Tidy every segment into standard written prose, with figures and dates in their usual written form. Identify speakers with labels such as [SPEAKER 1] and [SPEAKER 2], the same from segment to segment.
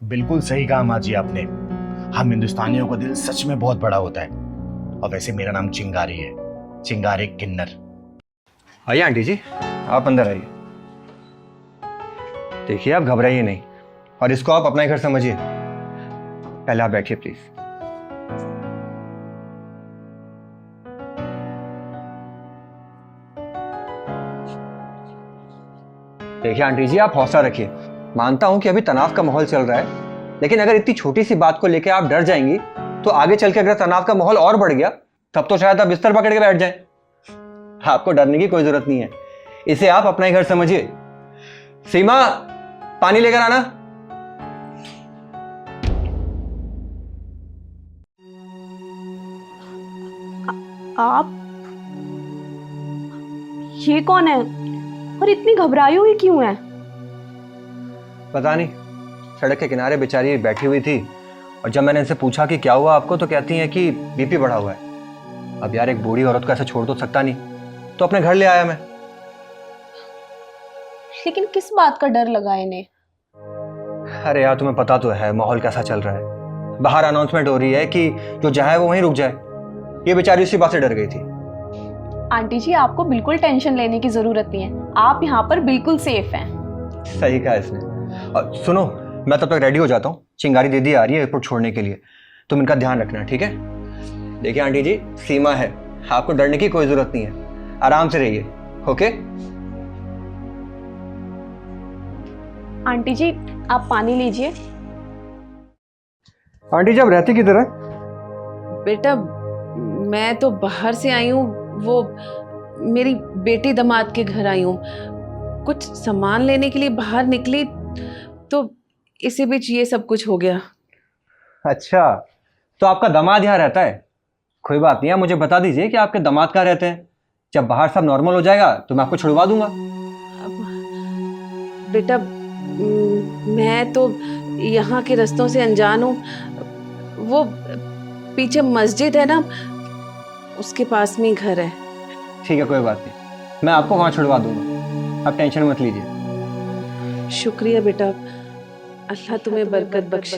[SPEAKER 1] बिल्कुल सही कहा माँ जी आपने। हम हिंदुस्तानियों का दिल सच में बहुत बड़ा होता है। और वैसे मेरा नाम चिंगारी है, चिंगारी किन्नर।
[SPEAKER 2] आइए आंटी जी, आप अंदर आइए। देखिए आप घबराइए नहीं और इसको आप अपना ही घर समझिए। पहले आप बैठिए प्लीज। देखिए आंटी जी, आप हौसला रखिए। मानता हूं कि अभी तनाव का माहौल चल रहा है, लेकिन अगर इतनी छोटी सी बात को लेकर आप डर जाएंगी तो आगे चल के अगर तनाव का माहौल और बढ़ गया तब तो शायद आप बिस्तर पकड़ के बैठ जाएं। आपको डरने की कोई जरूरत नहीं है, इसे आप अपना ही घर समझिए। सीमा, पानी लेकर आना।
[SPEAKER 3] आप ये कौन है और इतनी घबराई हुई क्यों है?
[SPEAKER 2] पता नहीं, सड़क के किनारे बेचारी बैठी हुई थी और जब मैंने इनसे पूछा कि क्या हुआ आपको तो कहती हैं कि बीपी बढ़ा हुआ है। अब यार एक बूढ़ी औरत को ऐसे छोड़ तो सकता नहीं, तो अपने घर ले आया मैं।
[SPEAKER 3] लेकिन किस बात का डर लगा इन्हें?
[SPEAKER 2] अरे यार तुम्हें पता तो है माहौल कैसा चल रहा है। बाहर अनाउंसमेंट हो रही है कि जो जाए वो वहीं रुक जाए। ये बेचारी उसी बात से डर गई थी।
[SPEAKER 3] आंटी जी, आपको बिल्कुल टेंशन लेने की जरूरत नहीं है। आप यहाँ पर बिल्कुल सेफ हैं।
[SPEAKER 2] सही कहा इसने। और सुनो, मैं तब तक रेडी हो जाता हूँ। चिंगारी दीदी आ रही है एयरपोर्ट छोड़ने के लिए, तुम इनका ध्यान रखना, ठीक है? देखिए आंटी जी, सीमा है, आपको डरने की कोई जरूरत नहीं है। आराम से रहिए, ओके?
[SPEAKER 3] आंटी जी, आप पानी लीजिए।
[SPEAKER 2] आंटी जी आप रहती किधर है?
[SPEAKER 4] बेटा, मैं तो बाहर से आई हूँ, वो मेरी बेटी दामाद के घर आई हूँ। कुछ सामान लेने के लिए बाहर निकली तो इसी बीच ये सब कुछ हो गया।
[SPEAKER 2] अच्छा, तो आपका दामाद यहाँ रहता है? कोई बात नहीं, आप मुझे बता दीजिए कि आपके दामाद कहाँ रहते हैं। जब बाहर सब नॉर्मल हो जाएगा तो मैं आपको छुड़वा दूंगा।
[SPEAKER 4] बेटा, मैं तो यहाँ के रास्तों से अनजान हूँ। वो पीछे मस्जिद है ना, उसके पास में ही घर है।
[SPEAKER 2] ठीक है, कोई बात नहीं, मैं आपको वहाँ छुड़वा दूंगा, आप टेंशन मत लीजिए।
[SPEAKER 4] शुक्रिया बेटा, अल्लाह तुम्हें बरकत बख्शे।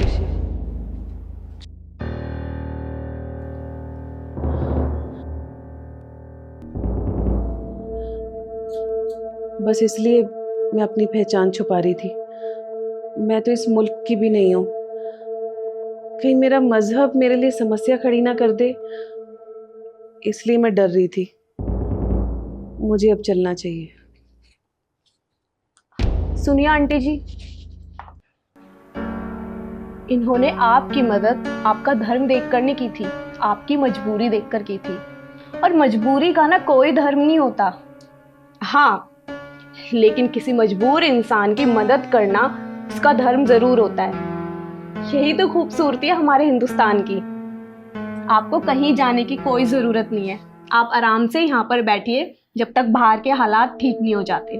[SPEAKER 4] बस इसलिए मैं अपनी पहचान छुपा रही थी। मैं तो इस मुल्क की भी नहीं हूँ। कहीं मेरा मजहब मेरे लिए समस्या खड़ी ना कर दे, इसलिए मैं डर रही थी। मुझे अब चलना चाहिए।
[SPEAKER 3] सुनिए आंटी जी, इन्होंने आपकी मदद आपका धर्म देखकर नहीं की थी, आपकी मजबूरी देखकर की थी। और मजबूरी का ना कोई धर्म नहीं होता। हाँ, लेकिन किसी मजबूर इंसान की मदद करना उसका धर्म जरूर होता है। यही तो खूबसूरती है हमारे हिंदुस्तान की। आपको कहीं जाने की कोई जरूरत नहीं है। आप आराम से यहाँ पर बैठिए जब तक बाहर के हालात ठीक नहीं हो जाते।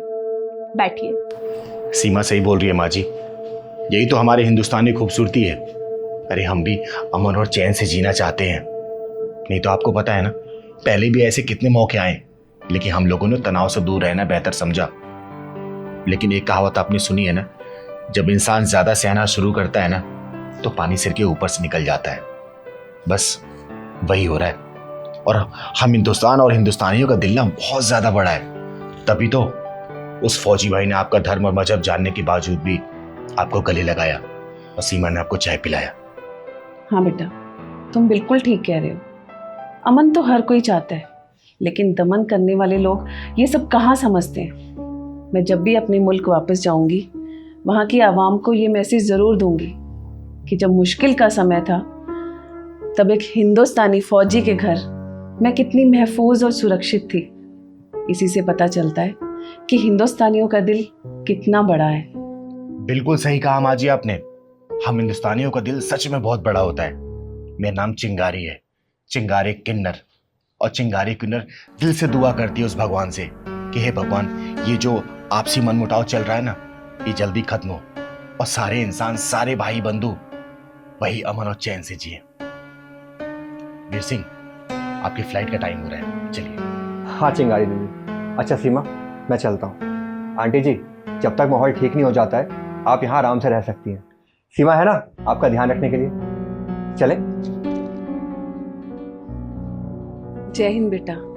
[SPEAKER 3] बैठिए।
[SPEAKER 1] सीमा सही बोल रही है माँ जी, यही तो हमारे हिंदुस्तानी खूबसूरती है। अरे हम भी अमन और चैन से जीना चाहते हैं। नहीं तो आपको पता है ना, पहले भी ऐसे कितने मौके आए, लेकिन हम लोगों ने तनाव से दूर रहना बेहतर समझा। लेकिन एक कहावत आपने सुनी है ना, जब इंसान ज्यादा सहना शुरू करता है ना तो पानी सिर के ऊपर से निकल जाता है। बस वही हो रहा है। और हम हिंदुस्तान और हिंदुस्तानियों का दिल ना बहुत ज्यादा बड़ा है। तभी तो उस फौजी भाई ने आपका धर्म और मजहब जानने के बावजूद भी आपको गले लगाया और सीमा ने आपको चाय पिलाया।
[SPEAKER 4] हाँ बेटा, तुम बिल्कुल ठीक कह रहे हो। अमन तो हर कोई चाहता है, लेकिन दमन करने वाले लोग ये सब कहाँ समझते हैं। मैं जब भी अपने मुल्क वापस जाऊंगी, वहाँ की आवाम को ये मैसेज ज़रूर दूंगी कि जब मुश्किल का समय था तब एक हिंदुस्तानी फौजी के घर मैं कितनी महफूज और सुरक्षित थी। इसी से पता चलता है कि हिंदुस्तानियों का दिल कितना बड़ा है।
[SPEAKER 1] बिल्कुल सही कहा माँ जी आपने। हम हिंदुस्तानियों का दिल सच में बहुत बड़ा होता है। मेरा नाम चिंगारी है, चिंगारी किन्नर। और चिंगारी किन्नर दिल से दुआ करती है उस भगवान से कि हे भगवान, ये जो आपसी मनमुटाव चल रहा है ना, ये जल्दी खत्म हो और सारे इंसान, सारे भाई बंधु वही अमन और चैन से जिए। वीर सिंह, आपकी फ्लाइट का टाइम हो रहा है, चलिए।
[SPEAKER 2] हाँ चिंगारी दीदी। अच्छा सीमा, मैं चलता हूँ। आंटी जी, जब तक माहौल ठीक नहीं हो जाता है आप यहाँ आराम से रह सकती हैं। सीमा है ना आपका ध्यान रखने के लिए। चले।
[SPEAKER 4] जय हिंद बेटा।